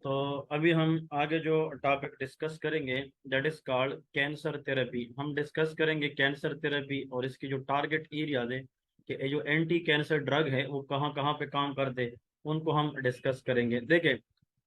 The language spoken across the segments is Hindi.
तो अभी हम आगे जो टॉपिक डिस्कस करेंगे that is called cancer therapy. हम डिस्कस करेंगे कैंसर थेरेपी और इसकी जो टारगेट एरियाज है कि ये जो एंटी कैंसर ड्रग है वो कहाँ कहाँ पे काम करते हैं, उनको हम डिस्कस करेंगे। देखिए,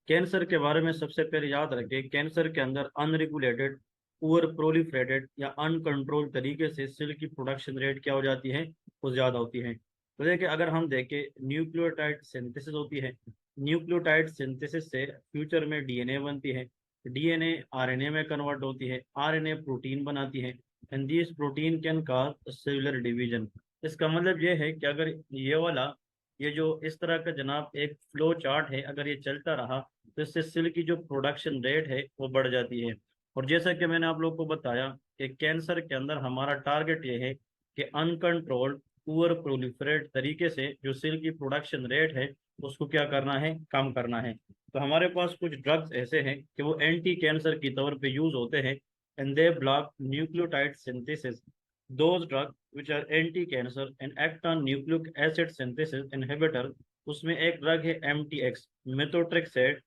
कैंसर के बारे में सबसे पहले याद रखें, कैंसर के अंदर अनरेगुलेटेड, पुअर प्रोलिफरेटेड या अनकंट्रोल तरीके से सेल की प्रोडक्शन रेट क्या हो जाती है, वो ज्यादा होती है। तो देखिए, अगर हम देखें, न्यूक्लियोटाइड सिंथेसिस होती है। न्यूक्लियोटाइड सिंथेसिस से फ्यूचर में डीएनए बनती है। डीएनए आरएनए में कन्वर्ट होती है, आरएनए प्रोटीन बनाती है, and this protein can cause cellular division. इसका मतलब ये है कि अगर ये जो इस तरह का जनाब एक फ्लो चार्ट है, अगर ये चलता रहा तो इससे सेल की जो प्रोडक्शन रेट है वो बढ़ जाती है। और जैसा कि मैंने आप लोग को बताया कि कैंसर के अंदर हमारा टारगेट ये है कि अनकंट्रोल्ड, पुअर प्रोलिफरेट तरीके से जो सेल की प्रोडक्शन रेट है उसको क्या करना है, कम करना है। तो हमारे पास कुछ ड्रग्स ऐसे हैं कि वो एंटी कैंसर की तौर पे यूज होते हैं, and they block nucleotide synthesis. Those drug which are anti cancer and act on nucleic acid synthesis inhibitor. उसमें एक ड्रग है MTX, methotrexate,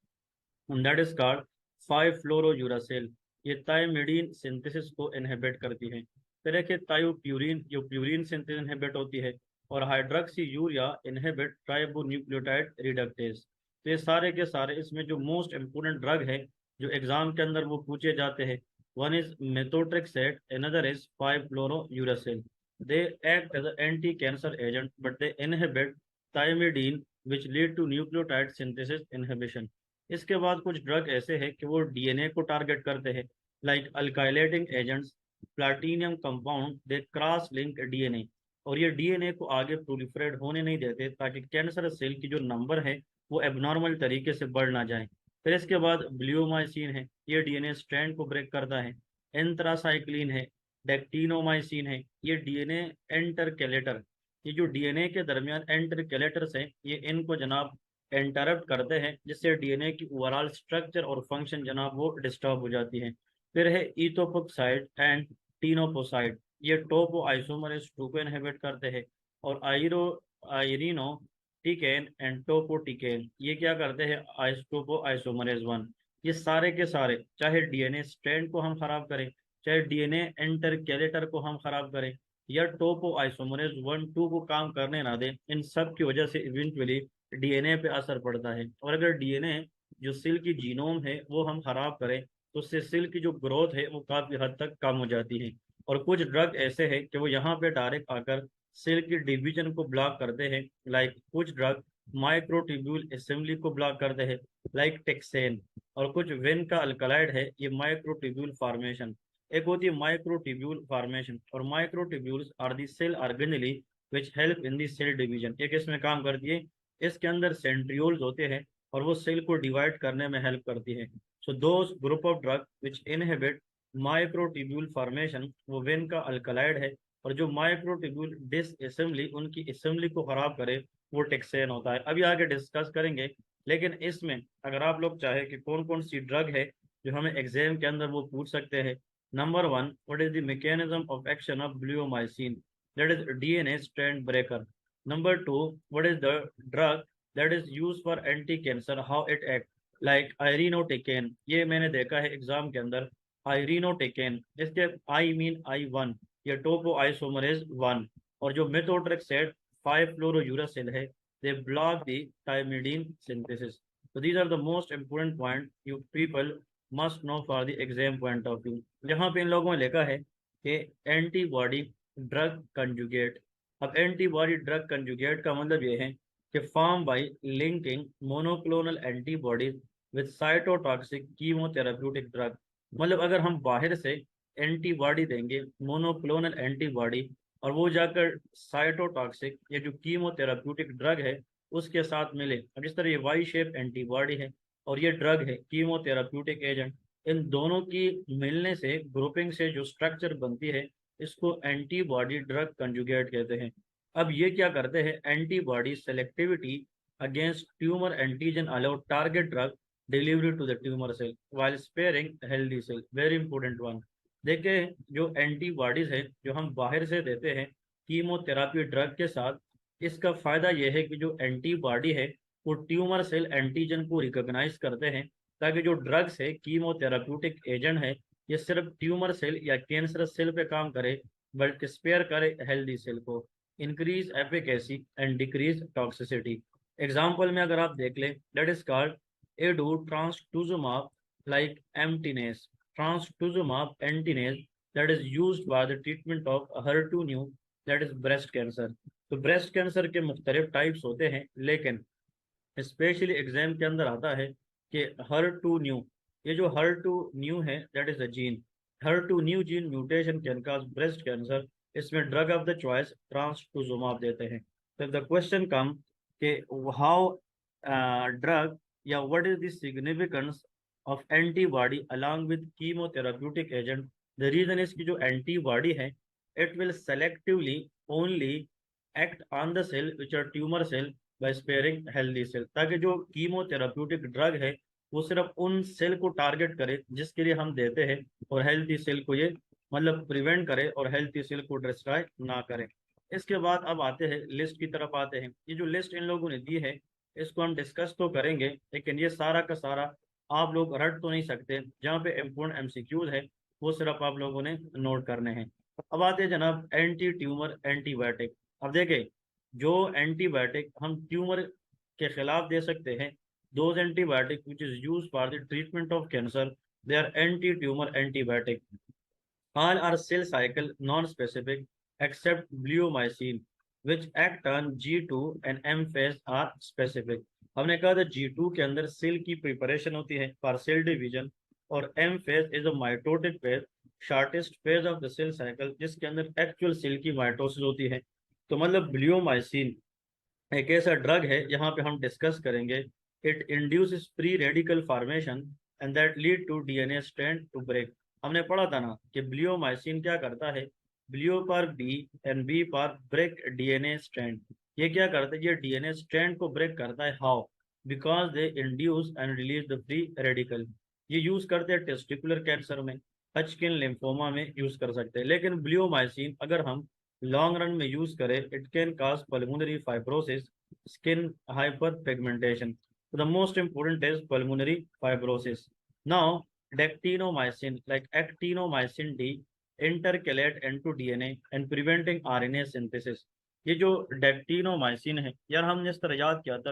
that is called five fluorouracil. ये थायमिडीन सिंथेसिस को इनहिबिट करती है। फिर एक है थायोप्यूरिन, जो प्यूरिन सिंथेसिस इनहिबिट होती है। और हाइड्रोक्सी यूरिया इनहिबिट ट्राइबोन्यूक्लियोटाइड रिडक्टेज। तो ये सारे के सारे इसमें जो मोस्ट इंपोर्टेंट ड्रग है जो एग्जाम के अंदर वो पूछे जाते हैं, one is methotrexate, another is five fluorouracil. They act as anti cancer agent but they inhibit thymidine which lead to nucleotide synthesis inhibition. इसके बाद कुछ ड्रग ऐसे हैं कि वो डीएनए को टारगेट करते हैं, like alkylating agents, platinum compound, they cross link DNA. और ये डीएनए को आगे प्रोलिफरेट होने नहीं देते ताकि कैंसर सेल की जो नंबर है वो एबनॉर्मल तरीके से बढ़ ना जाए। फिर इसके बाद ब्लियोमाइसिन है, ये डीएनए स्ट्रैंड को ब्रेक करता है। एंथ्रासाइक्लिन है, डेक्टिनोमाइसिन है, ये डीएनए एंटरकेलेटर, ये जो डीएनए के दरमियान एंटरकेलेटर्स हैं, ये इनको जनाब इंटरप्ट करते हैं, जिससे डीएनए की ओवरऑल स्ट्रक्चर और फंक्शन जनाब वो डिस्टर्ब हो जाती है। फिर है इथोपोक्साइड एंड टीनोपोसाइड, ये टोपो आइसोमरेज 2 को इनहिबिट करते हैं। और आयरिनो टिकेन एंड टोपोटिकेन, ये क्या करते हैं, आइसोटोपो आइसोमरेज 1। ये सारे के सारे, चाहे डीएनए स्ट्रैंड को हम खराब करें, चाहे डीएनए एंटरकेलेटर को हम खराब करें, या टोपो आइसोमरेज 1-2 को काम करने ना दें, इन सब की वजह से इवेंचुअली डीएनए पे असर पड़ता है। और अगर डीएनए जो सेल की जीनोम है वो हम खराब करें तो उससे सेल की जो ग्रोथ है वो काफी हद तक कम हो जाती है। और कुछ ड्रग ऐसे हैं कि वो यहाँ पे डायरेक्ट आकर सेल की डिवीजन को ब्लॉक करते हैं, लाइक कुछ ड्रग माइक्रोट्यूब्यूल असेंबली को ब्लॉक करते हैं, लाइक टेक्सेन। और कुछ वेन का अल्कलाइड है, ये माइक्रोट्यूब्यूल फॉर्मेशन। एक होती है माइक्रोट्यूब्यूल फॉर्मेशन, और microtubules are the cell organelle which help in the cell division. एक इसमें काम करती है, इसके अंदर सेंट्रियोल्स होते हैं और वो सेल को डिवाइड करने में हेल्प करती है। So those group of drug which inhibit microtubule formation, वो वेन का अल्कलाइड है। और जो माइक्रोट्यूब्यूल डिस असेंबली, उनकी असेंबली को खराब करे, वो टेक्सेन होता है। अभी आगे डिस्कस करेंगे। लेकिन इसमें अगर आप लोग चाहे कि कौन कौन सी ड्रग है जो हमें एग्जाम के अंदर वो पूछ सकते हैं, number 1, what is the mechanism of action of bleomycin, that is DNA strand breaker. Number 2, what is the drug that is used for anti-cancer, how it act, like irinotecan। ये मैंने देखा है एग्जाम के अंदर, irinotecan, इसके आई मीन I1, ये टोपो आइसोमरेज 1। और जो मेथोट्रेक्सेट 5-फ्लोरोयूरासिल है, they block the thymidine synthesis। So these are the most important point you people must know for the exam point of view। यहाँ पे इन लोगों ने लिखा है कि एंटीबॉडी ड्रग कंजुगेट। अब एंटीबॉडी ड्रग कंजुगेट का मतलब ये है कि form by linking monoclonal antibodies with cytotoxic chemotherapeutic drug. मतलब अगर हम बाहर से एंटीबॉडी देंगे, मोनोक्लोनल एंटीबॉडी, और वो जाकर साइटोटॉक्सिक, ये जो कीमोथेरेप्यूटिक ड्रग है उसके साथ मिले, अब इस तरह ये वाई शेप एंटीबॉडी है और ये ड्रग है कीमोथेरेप्यूटिक एजेंट, इन दोनों की मिलने से ग्रुपिंग से जो स्ट्रक्चर बनती है, इसको एंटीबॉडी ड्रग कंजुगेट कहते हैं। अब ये क्या करते हैं, antibody selectivity against tumour antigen allow target drug delivery to the tumour cell while sparing healthy cell, very important one. देखिए, जो एंटीबॉडीज है जो हम बाहर से देते हैं कीमोथेरापी ड्रग के साथ, इसका फायदा यह है कि जो एंटीबॉडी है वो ट्यूमर सेल एंटीजन को रिकॉग्नाइज करते हैं, ताकि जो ड्रग्स है, कीमोथेराप्यूटिक एजेंट है, ये सिर्फ ट्यूमर सेल या कैंसरस सेल पे काम करे, बल्कि स्पेयर करे हेल्दी सेल को, increase efficacy and decrease toxicity. Example में अगर आप देख लें, that is called ado trastuzumab, like emptiness, trastuzumab antinase, that is used by the treatment of HER2/neu, that is breast cancer। तो ब्रेस्ट कैंसर के मुख्तलिफ टाइप्स होते हैं, लेकिन स्पेशली एग्जाम के अंदर आता है कि HER2/neu, ये जो HER2/neu है, that is a gene, HER2/neu gene mutation can cause breast cancer. इसमें drug of the choice trastuzumab देते हैं। तो द क्वेश्चन कम कि हाउ ड्रग या what is the significance of antibody along with chemotherapeutic agent. The reason is कि जो एंटीबॉडी है, it will selectively only act on the cell which are tumour cell by sparing healthy cell, ताकि जो कीमोथेराप्यूटिक ड्रग है वो सिर्फ उन सेल को टारगेट करे जिसके लिए हम देते हैं, और हेल्थी सेल को ये मतलब प्रिवेंट करे और हेल्थी सेल को डिस्ट्रॉय ना करे। इसके बाद अब आते हैं लिस्ट की तरफ आते हैं। ये जो लिस्ट इन लोगों ने दी है, इसको हम डिस्कस तो करेंगे, लेकिन ये सारा का सारा आप लोग रट तो नहीं सकते। जहाँ पे इम्पोर्टेंट एमसीक्यूज है वो सिर्फ आप लोगों ने नोट करने हैं। अब आते हैं जनाब एंटी ट्यूमर एंटीबायोटिक। अब देखें, जो एंटीबायोटिक हम ट्यूमर के खिलाफ दे सकते हैं, those antibiotic which is used for the treatment of cancer, they are anti tumour antibiotic. All are cell cycle non-specific except bleomycin, which act on G2 and M phase are specific। हमने कहा था G2 के अंदर सेल की प्रिपरेशन होती है फॉर सेल डिवीजन, और M phase is a mitotic phase, shortest phase of the cell cycle, जिसके अंदर एक्चुअल सेल की माइटोसिस होती है। तो मतलब ब्लियोमाइसिन एक ऐसा ड्रग है, यहाँ पे हम डिस्कस करेंगे, it induces free radical formation and that lead to DNA strand to break. हमने पढ़ा था ना कि ब्लियोमाइसिन क्या करता है, ब्लियो पर बी एंड बी पर ब्रेक डीएनए स्ट्रैंड। ये क्या करता है, ये डीएनए स्ट्रैंड को ब्रेक करता है। How? Because they induce and release the free radical. ये यूज करते हैं टेस्टिकुलर कैंसर में, हचकिन लिम्फोमा में यूज कर सकते हैं। लेकिन ब्लियोमाइसिन अगर हम लॉन्ग रन में यूज करें, it can cause pulmonary fibrosis, skin hyper pigmentation. तो the most important is pulmonary fibrosis. Now dectinomycin like actinomycin D intercalate into DNA and preventing RNA synthesis। ये जो डेक्टिनोमाइसिन है यार, हमने इस तरह याद किया था,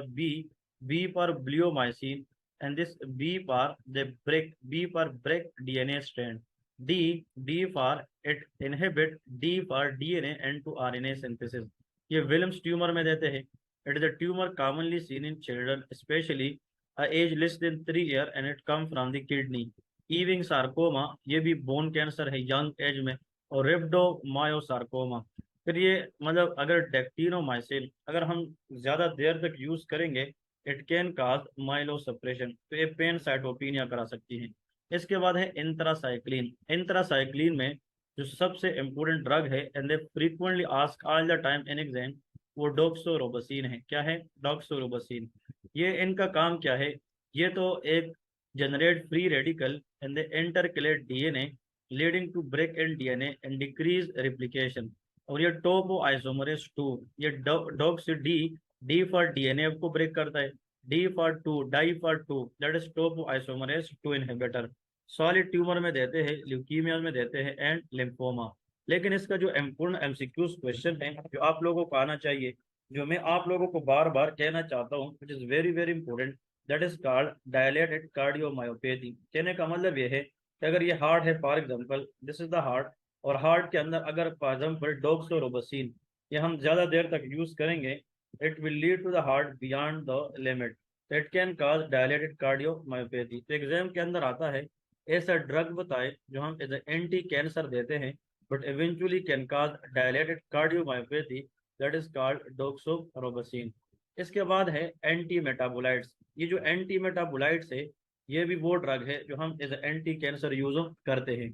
बी पर ब्लियोमाइसिन एंड दिस बी पर break DNA strand, D for it inhibit, D for DNA and to RNA synthesis. ये विल्म्स ट्यूमर में देते हैं। It is a tumour commonly seen in children specially age less than 3 year and it come from the kidney. Ewing sarcoma, ये भी बोन कैंसर है यंग एज में, और रेप्डोमायोसार्कोमा। फिर ये मतलब अगर डेक्टिनोमाइसिन अगर हम ज्यादा देर तक यूज करेंगे, इट कैन काज माइलोसप्रेशन, तो ये पेन साइटोपिनिया करा सकती है। इसके बाद है इंट्रासाइक्लिन। इंट्रासाइक्लिन में जो सबसे इम्पोर्टेंट ड्रग है and they frequently ask all the time in exam, वो डॉक्सोरोबसिन है। क्या है? डॉक्सोरोबसिन। ये इनका काम क्या है, ये तो एक generate free radical and they intercalate DNA leading to break in DNA and decrease replication। और ये टोपोआइसोमरेज 2, ये डॉक्स डी फॉर डीएनए को ब्रेक करता है, D for 2, di for 2, that is topoisomerase 2 inhibitor. Solid tumour में देते हैं, ल्यूकीमिया में देते हैं एंड लिम्फोमा। लेकिन इसका जो इम्पोर्टेंट एमसीक्यूज क्वेश्चन है जो आप लोगों को आना चाहिए, जो मैं आप लोगों को बार बार कहना चाहता हूँ, which is very very important, that is called dilated cardiomyopathy. कहने का मतलब ये है कि अगर ये हार्ट है, for example this is the heart, और हार्ट के अंदर अगर फॉर एग्जांपल डॉक्सोरोबसिन ये हम ज्यादा देर तक यूज करेंगे, it will lead to the heart beyond the limit, it can cause dilated cardiomyopathy. तो एग्जाम के अंदर आता है ऐसा ड्रग बताए जो हम एज एंटी कैंसर देते हैं, but eventually can cause dilated cardiomyopathy, that is called doxorubicin. इसके बाद है एंटी मेटाबोलाइट्स। ये जो एंटी मेटाबोलाइट्स है, ये भी वो ड्रग है जो हम एज एंटी कैंसर यूज करते हैं।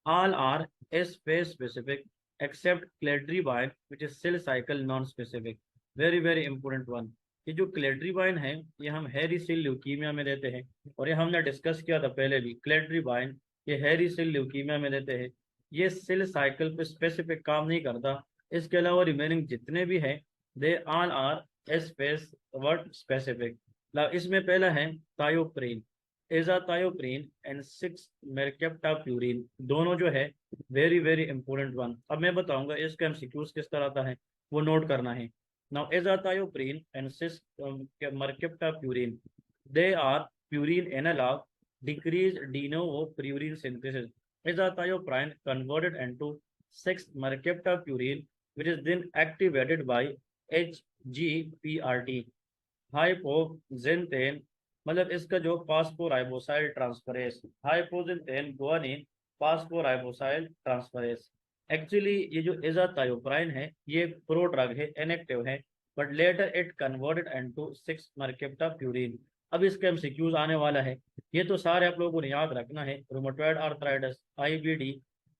All are S phase specific except cladribine which is cell cycle non specific. Very very important one. ये जो क्लेड्रीबाइन है, ये हम हैरी सेल ल्यूकीमिया में देते हैं, और ये हमने डिस्कस किया था पहले भी। क्लेड्रीबाइन ये हैरी सेल ल्यूकीमिया में देते हैं। ये सेल साइकिल पे स्पेसिफिक काम नहीं करता। इसके अलावा रिमेनिंग जितने भी हैं, they all are S phase word specific. इसमें पहला है थायोप्रीन, एजाथायोप्रीन एंड 6 मेरकेप्टाप्यूरिन, दोनों जो है वेरी वेरी इंपॉर्टेंट वन। अब मैं बताऊंगा इसका एमसीक्यूज किस तरह आता है, वो नोट करना है। Now azathioprine and 6 mercaptopurine, they are purine analogue, decrease de novo purine synthesis. Azathioprine converted into 6-mercaptopurine, which is then activated by HGPRT, hypoxanthine, मतलब इसका जो phosphoribosyl transferase, hypoxanthine guanine phosphoribosyl transferase. Actually ये जो एजाथायोप्राइन है ये प्रो ड्रग है, इनएक्टिव है, but later it converted into 6-mercaptopurine। अब इसका एमसीक्यूज आने वाला है, ये तो सारे आप लोगों को याद रखना है। Rheumatoid arthritis, IBD,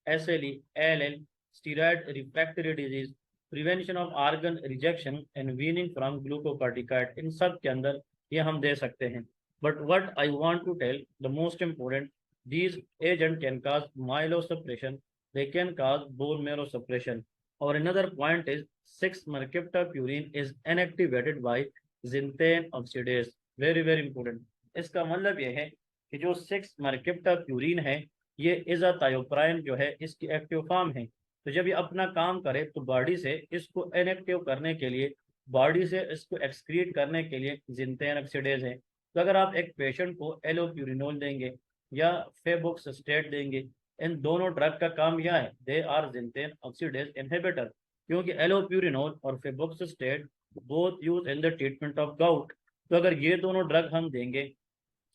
SLE, LL, steroid refractory disease, prevention of organ rejection and weaning from glucocorticoid, इन सब के अंदर ये हम दे सकते हैं। But what I want to tell the most important, these agent can cause myelosuppression, they can cause bone marrow suppression. Or another point is 6-mercaptopurine is inactivated by xanthine oxidase, very very important। इसका मतलब ये है कि जो 6-mercaptopurine है ये इजाथायोप्राइन जो है इसकी एक्टिव फॉर्म है। तो जब ये अपना काम करे तो बॉडी से इसको इनएक्टिव करने के लिए, बॉडी से इसको एक्सक्रीट करने के लिए जिनतेन ऑक्सीडेज है। तो अगर आप एक पेशेंट को एलोप्यूरिनोल देंगे या फेबुक्सिस्टेट देंगे, इन दोनों ड्रग का काम यह है, they are xanthine oxidase inhibitor, क्योंकि एलोप्यूरिनोल और febuxostat both use in the treatment of gout. तो अगर ये दोनों ड्रग हम देंगे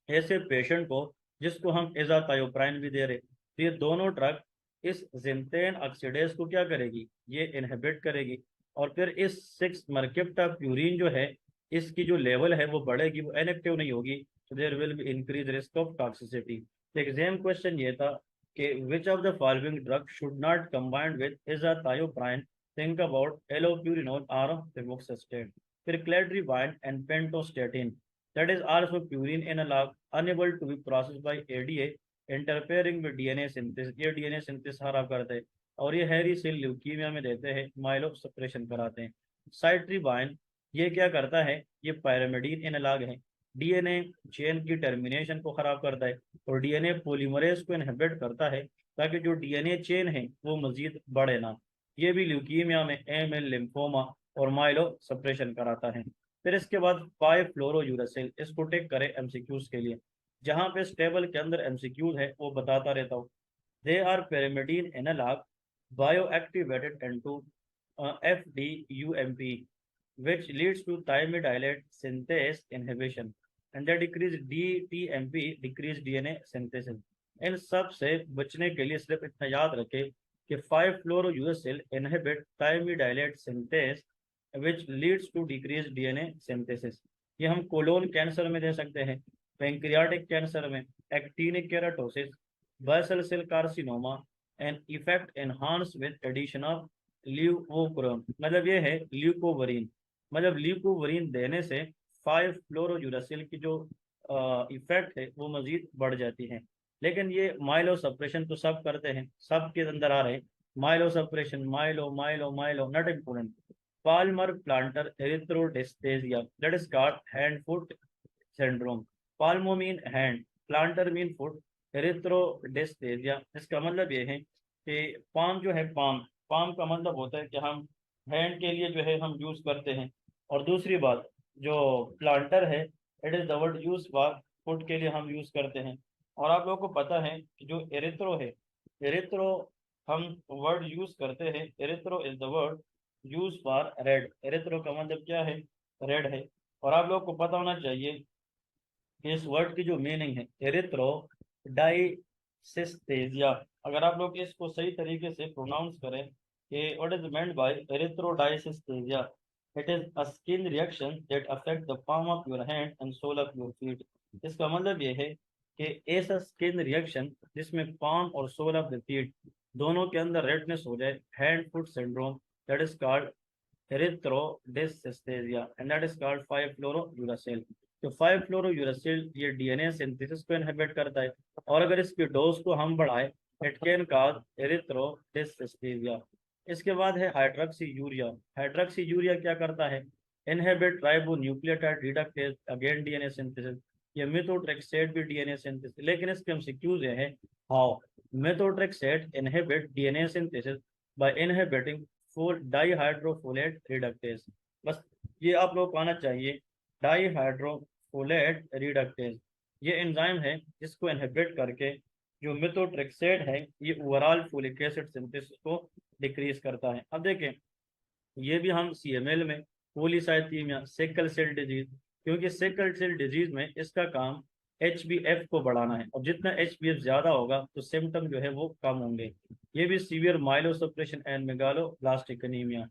ऐसे पेशेंट को जिसको हम एजाथायोप्राइन भी दे रहे, तो ये दोनों ड्रग इस जिनतेन ऑक्सीडेज को क्या करेगी, ये इनहिबिट करेगी, और फिर इस 6-mercaptopurine जो है इसकी जो लेवल है वो बढ़ेगी, वो इनएक्टिव नहीं होगी। तो there will be increase risk of toxicity. तो एग्जाम क्वेश्चन ये था कि which of the following drug should not combined with azathioprine, think about allopurinol और फेबुक्सिस्टेट। फिर cladribine and pentostatin, that is also purine analog, unable to be processed by ADA, interfering with DNA synthesis, ये DNA synthesis खराब करते हैं, और ये हैरी सेल ल्यूकीमिया में देते हैं, माइलो सप्रेशन कराते हैं। साइट्रीबाइन, ये क्या करता है, ये पैरामिडीन एनालॉग है, डीएनए चेन की टर्मिनेशन को खराब करता है और डीएनए पॉलीमरेज को इनहिबिट करता है, ताकि जो डीएनए चेन है वो मजीद बढ़े ना। ये भी ल्यूकीमिया में, एमएल लिम्फोमा और माइलो सप्रेशन कराता है। फिर इसके बाद 5-फ्लोरोयूरासिल, इसको टेक करें एमसीक्यूज के लिए, जहां पे स्टेबल के अंदर एमसीक्यूज है वो बताता रहता हूँ। They are pyrimidine analog, bioactivated into FDUMP, which leads to thymidylate synthase inhibition, and they decrease DTMP, decrease DNA synthesis। इन सब से बचने के लिए सिर्फ इतना याद रखें कि 5-फ्लोरोयूरासिल inhibit thymidylate synthase which leads to decreased DNA synthesis। ये हम कोलोन कैंसर में दे सकते हैं, पेंक्रियाटिक कैंसर में, actinic keratosis, basal cell carcinoma, and effect enhance with addition of leucovorin, मतलब ये है ल्यूकोवरीन, मतलब ल्यूकोवरीन देने से 5-फ्लोरोयूरासिल की जो इफेक्ट है वो मजीद बढ़ जाती है। लेकिन ये माइलो सप्रेशन तो सब करते हैं, सब के अंदर आ रहे हैं myelo suppression, myelo myelo myelo not important. Palmar plantar erythrodysesthesia, that is called hand foot syndrome. Palmo mean hand, plantar mean foot, erythrodysesthesia, इसका मतलब ये है कि पाम जो है, पाम पाम का मतलब होता है कि हम हैंड के लिए जो है हम यूज करते हैं, और दूसरी बात जो प्लांटर है, it is the word use for foot के लिए हम यूज करते हैं। और आप लोगों को पता है कि जो एरिथ्रो है, एरिथ्रो हम वर्ड यूज करते हैं, erythro is the word use for red, erythro का मतलब क्या है, रेड है। और आप लोगों को पता होना चाहिए कि इस वर्ड की जो मीनिंग है एरिथ्रो डाइसिस्थेजिया, अगर आप लोग इसको सही तरीके से प्रोनाउंस करें कि what is meant by erythro dysesthesia, it is a skin reaction that affect the palm of your hand and sole of your feet. इसका मतलब ये है कि ऐसा स्किन रिएक्शन जिसमें पाम और सोल ऑफ द फीट दोनों के अंदर रेडनेस हो जाए, hand foot syndrome, that is called erythrodysesthesia, and that is called 5-fluorouracil। तो 5-fluorouracil ये डीएनए सिंथेसिस को इनहिबिट करता है, और अगर इसकी डोज को हम बढ़ाएं, इट कैन कॉज एरिथ्रोडिस्सेस्टेजिया। इसके बाद है हाइड्रोक्सी यूरिया। हाइड्रोक्सी यूरिया क्या करता है, inhibit ribonucleotide reductase, again DNA synthesis. ये मेथोट्रेक्सेट भी डीएनए सिंथेसिस, लेकिन इसके एमसीक्यूज ये है, how methotrexate inhibit DNA synthesis by inhibiting full dihydrofolate reductase. बस ये आप लोग को आना चाहिए, डाईहाइड्रोफोलेट रिडक्टेज ये एंजाइम है जिसको इनहिबिट करके जो मेथोट्रेक्सेट है ये ओवरऑल फोलिक एसिड सिंथेसिस को डिक्रीज करता है। अब देखें, ये भी हम सीएमएल में पॉलीसाइथीमिया, सिकल सेल डिजीज, क्योंकि सिकल सेल डिजीज में इसका काम एचबीएफ को बढ़ाना है, और जितना एचबीएफ ज्यादा होगा तो सिम्टम जो है वो कम होंगे। ये भी severe myelosuppression and megaloblastic anaemia.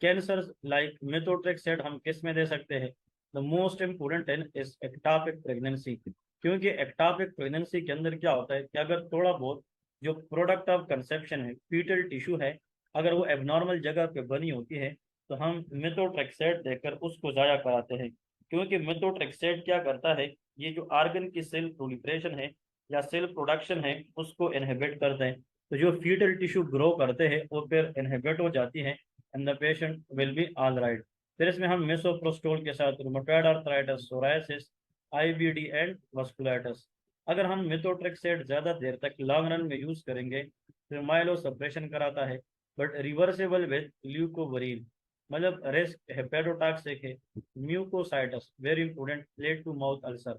Cancer like methotrexate हम किस में दे सकते हैं? The most important in is ectopic pregnancy, क्योंकि एक्टापिक प्रेगनेंसी के अंदर क्या होता है कि अगर थोड़ा बहुत जो प्रोडक्ट ऑफ कंसेप्शन है, फीटल टिश्यू है, अगर वो एबनॉर्मल जगह पे बनी होती है तो हम मेथोट्रेक्सेट देकर उसको ज़ाया कराते हैं। क्योंकि मेथोट्रेक्सेट क्या करता है, ये जो आर्गन की सेल प्रोलिफरेशन है या सेल प्रोडक्शन है उसको इनहिबिट करते हैं। तो जो फीटल टिश्यू ग्रो करते हैं वो फिर इनहिबिट हो जाती है and the patient will be all right. फिर इसमें हम मेसोप्रोस्टोल के साथ rheumatoid arthritis, psoriasis, IBD and vasculitis. अगर हम मेथोट्रेक्सेट ज़्यादा देर तक लॉन्ग रन में यूज़ करेंगे तो माइलो सप्रेशन कराता है, बट रिवर्सेबल विद ल्यूकोवरीन, मतलब रिस्क हेपेटोटॉक्सिक है। Mucositis very important, lead to mouth ulcer.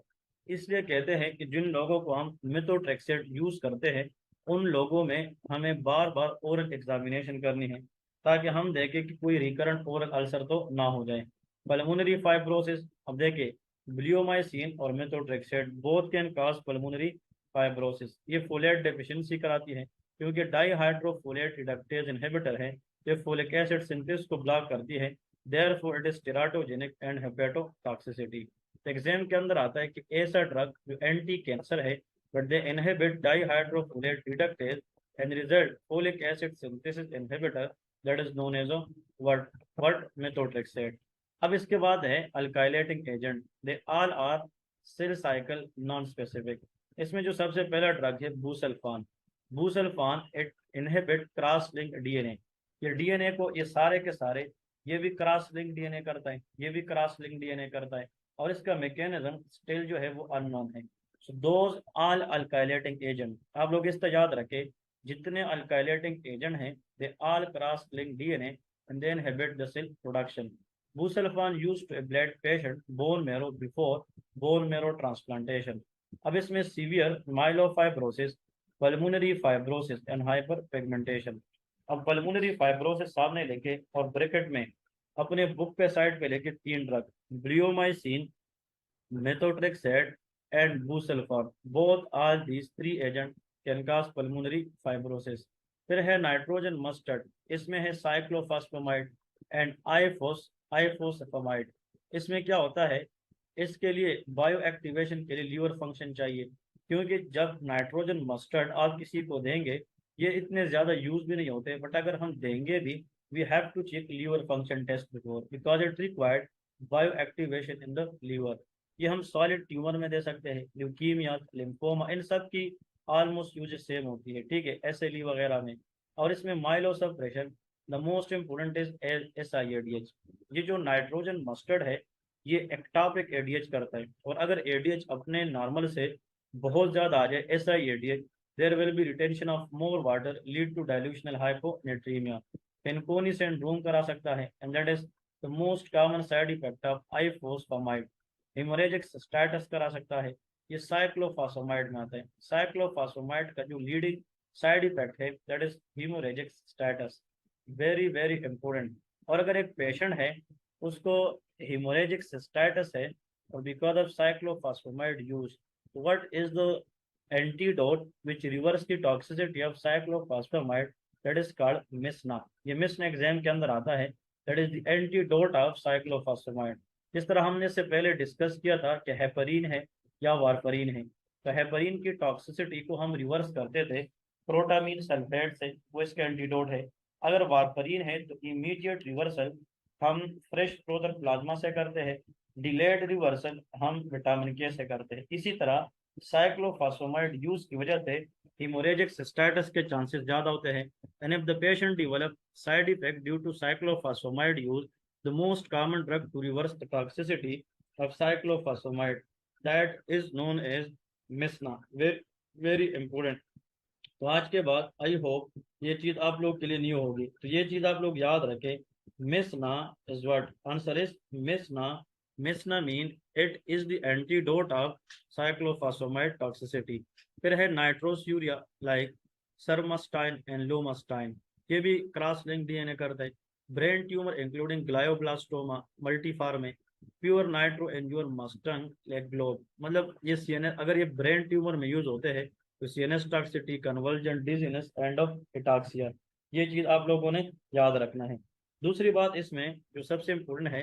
इसलिए कहते हैं कि जिन लोगों को हम मेथोट्रेक्सेट यूज़ करते हैं उन लोगों में हमें बार बार ओरल एग्जामिनेशन करनी है, ताकि हम देखें कि कोई रिकरेंट ओरल अल्सर तो ना हो जाए। पल्मोनरी फाइब्रोसिस, अब देखें, ब्लियोमाइसिन और methotrexate both can cause pulmonary fibrosis. ये फोलेट डेफिशिएंसी कराती है, क्योंकि डाईहाइड्रोफोलेट रिडक्टेज इनहिबिटर है, ये फोलिक एसिड सिंथेसिस को ब्लॉक करती है। Therefore it is teratogenic and hepatotoxicity. Exam के अंदर आता है कि ऐसा ड्रग जो एंटी कैंसर है, but they inhibit dihydrofolate reductase and result folic acid synthesis inhibitor, that is known as a what methotrexate। अब इसके बाद है alkylating agent, they all are cell cycle non specific. इसमें जो सबसे पहला ड्रग है busulfan. Busulfan it inhibit cross link DNA. ये डीएनए को, ये सारे के सारे, ये भी क्रॉस लिंक डीएनए करता है, ये भी क्रॉस लिंक डीएनए करता है, और इसका मैकेनिज्म स्टिल जो है वो अननोन है। So those all alkylating agent, आप लोग इसका याद रखें, जितने अल्काइलेटिंग एजेंट हैं they all cross link DNA and they inhibit the cell production. Busulfan used to ablate patient bone marrow before bone marrow transplantation. अब इसमें severe myelofibrosis, pulmonary fibrosis and hyper pigmentation. अब पल्मोनरी फाइब्रोसिस सामने लेके और ब्रैकेट में अपने बुक पे साइड पे लेके तीन drug, bleomycin, methotrexate and busulfan, both all these three agents can cause pulmonary fibrosis। फिर है नाइट्रोजन मस्टर्ड, इसमें है साइक्लोफॉस्फेमाइड एंड आइफोसफेमाइड। इसमें क्या होता है, इसके लिए बायो एक्टिवेशन के लिए लीवर फंक्शन चाहिए, क्योंकि जब नाइट्रोजन मस्टर्ड आप किसी को देंगे, ये इतने ज़्यादा यूज भी नहीं होते, बट अगर हम देंगे भी, we have to check liver function test before because it required bio activation in the liver. ये हम सॉलिड ट्यूमर में दे सकते हैं, ल्यूकीमिया, लिम्फोमा, इन सब की ऑलमोस्ट यूज सेम होती है, ठीक है, एसएलई वगैरह में। और इसमें माइलोसप्रेशन, द मोस्ट इम्पोर्टेंट इज एसआईएडीएच। ये जो नाइट्रोजन मस्टर्ड है ये एक्टापिक एडीएच करता है, और अगर एडीएच अपने नॉर्मल से बहुत ज़्यादा आ जाए, SIADH, there will be retention of more water, lead to dilutional hyponatraemia, Fanconi syndrome करा सकता है, and that is the most common side effect of ifosfamide. Haemorrhagic status करा सकता है, ये साइक्लोफॉस्फेमाइड में आता है। साइक्लोफॉस्फेमाइड का जो लीडिंग साइड इफेक्ट है that is haemorrhagic status, very very important. और अगर एक पेशेंट है उसको हेमोरेजिक स्टेटस है और because of cyclophosphamide use, what is the antidote which reverse the toxicity of cyclophosphamide, that is called mesna. ये मिसना एग्जाम के अंदर आता है, that is the antidote of cyclophosphamide. जिस तरह हमने इससे पहले डिस्कस किया था कि हेपरीन है या वारफरीन है, तो हेपरीन की टॉक्सिसिटी को हम रिवर्स करते थे प्रोटामीन सल्फेट से, वो इसका एंटीडोट है। अगर वारफरीन है तो इमीडिएट रिवर्सल हम फ्रेश प्रोदर प्लाज्मा से करते हैं, डिलेड रिवर्सल हम विटामिन के से करते हैं। इसी तरह साइक्लोफॉस्फेमाइड यूज की वजह से हेमोरेजिक स्टेटस के चांसेस ज़्यादा होते हैं, and if the patient develop side effect due to cyclophosphamide use, the most common drug to reverse the toxicity of cyclophosphamide that is known as mesna. Very important. तो आज के बाद आई होप ये चीज आप लोग के लिए न्यू होगी, तो ये चीज आप लोग याद रखें। Mesna is what answer is mesna. Mesna mean it is the antidote of cyclophosphamide toxicity. फिर है नाइट्रोसूरिया लाइक सरमस्टाइन एंड लोमास्टाइन, ये भी क्रॉस लिंक डीएनए करते हैं। Brain tumour including glioblastoma multiforme pure nitro and your mustang like globe. मतलब ये सीएनएस अगर ये ब्रेन ट्यूमर में यूज होते हैं तो CNS toxicity convergent dizziness and of ataxia, ये चीज आप लोगों ने याद रखना है। दूसरी बात इसमें जो सबसे इम्पोर्टेंट है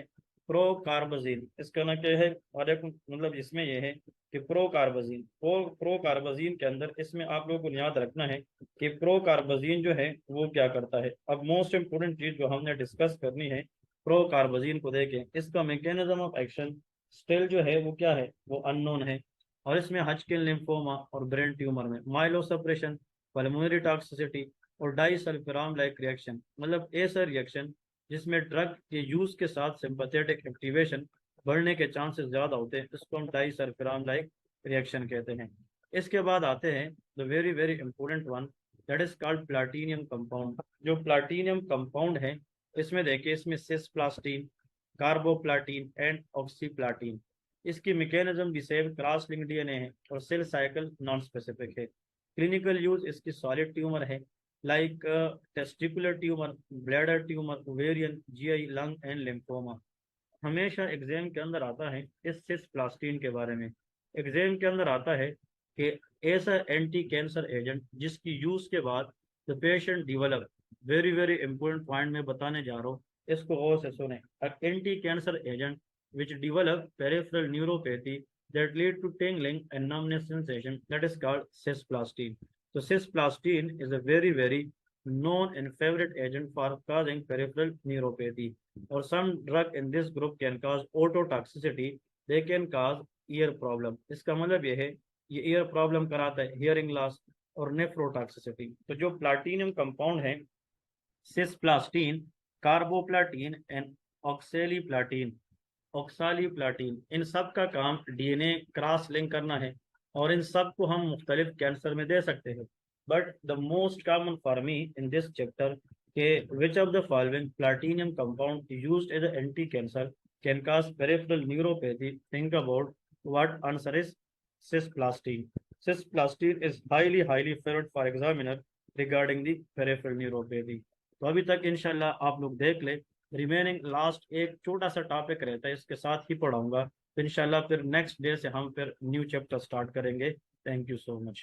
प्रोकार्बजीन, इसका ना क्या है और एक मतलब इसमें यह है कि प्रोकार्बजीन के अंदर इसमें आप लोगों को याद रखना है कि प्रोकार्बजीन जो है वो क्या करता है। अब मोस्ट इंपोर्टेंट चीज जो हमने डिस्कस करनी है, प्रोकार्बजीन को देखें, इसका मैकेनिज्म ऑफ एक्शन स्टिल जो है वो क्या है, वो अननोन है। और इसमें हजकिन लिम्फोमा और ब्रेन ट्यूमर में माइलोसप्रेशन, पल्मोनरी टॉक्सिसिटी और डाइसल्फिराम लाइक रिएक्शन, मतलब ऐसा रिएक्शन जिसमें ड्रग के यूज के साथ सिंपैथेटिक एक्टिवेशन बढ़ने के चांसेस ज्यादा होते हैं, इसको हम डाइसल्फिराम लाइक रिएक्शन कहते हैं। इसके बाद आते हैं the very very important one that is called platinum compound. जो प्लाटिनियम कंपाउंड है इसमें देखिए, इसमें सिसप्लास्टीन, कार्बोप्लाटीन एंड ऑक्सीप्लाटीन, इसकी मैकेनिज्म भी सेम क्रॉस लिंक डीएनए है और सेल साइकिल नॉन स्पेसिफिक है। क्लिनिकल यूज इसकी सॉलिड ट्यूमर है like testicular tumour, bladder tumour, ovarian, GI, lung and lymphoma. हमेशा एग्जाम के अंदर आता है इस सिसप्लास्टीन के बारे में। एग्जाम के अंदर आता है कि ऐसा एंटी कैंसर एजेंट जिसकी यूज के बाद the patient develop, very very important point मैं बताने जा रहा हूँ, इसको गौर से सुने। Anti cancer agent which develop peripheral neuropathy that lead to tingling and numbness sensation, that is called cisplatin. So cisplatin is a very very known and favorite agent for causing peripheral neuropathy. Or some drug in this group can cause ototoxicity. They can cause ear problem. इसका मतलब ये है ये ear problem कराता है, hearing loss और nephrotoxicity। तो जो प्लाटिनियम कंपाउंड है सिसप्लास्टीन, कार्बोप्लाटीन एंड ऑक्सेलीप्लाटीन, ऑक्सालीप्लाटीन, इन सब का काम डीएनए क्रॉस लिंक करना है और इन सब को हम मुख्तलिफ कैंसर में दे सकते हैं। But the most common for me in this chapter के which of the following platinum compound used as anti cancer can cause peripheral neuropathy, think about what answer is cisplatin. Cisplatin is highly favourite for examiner regarding the peripheral neuropathy. तो अभी तक इंशाल्लाह आप लोग देख ले, रिमेनिंग लास्ट एक छोटा सा टॉपिक रहता है, इसके साथ ही पढ़ाऊंगा। तो इंशाल्लाह फिर नेक्स्ट डे से हम फिर न्यू चैप्टर स्टार्ट करेंगे। Thank you so much.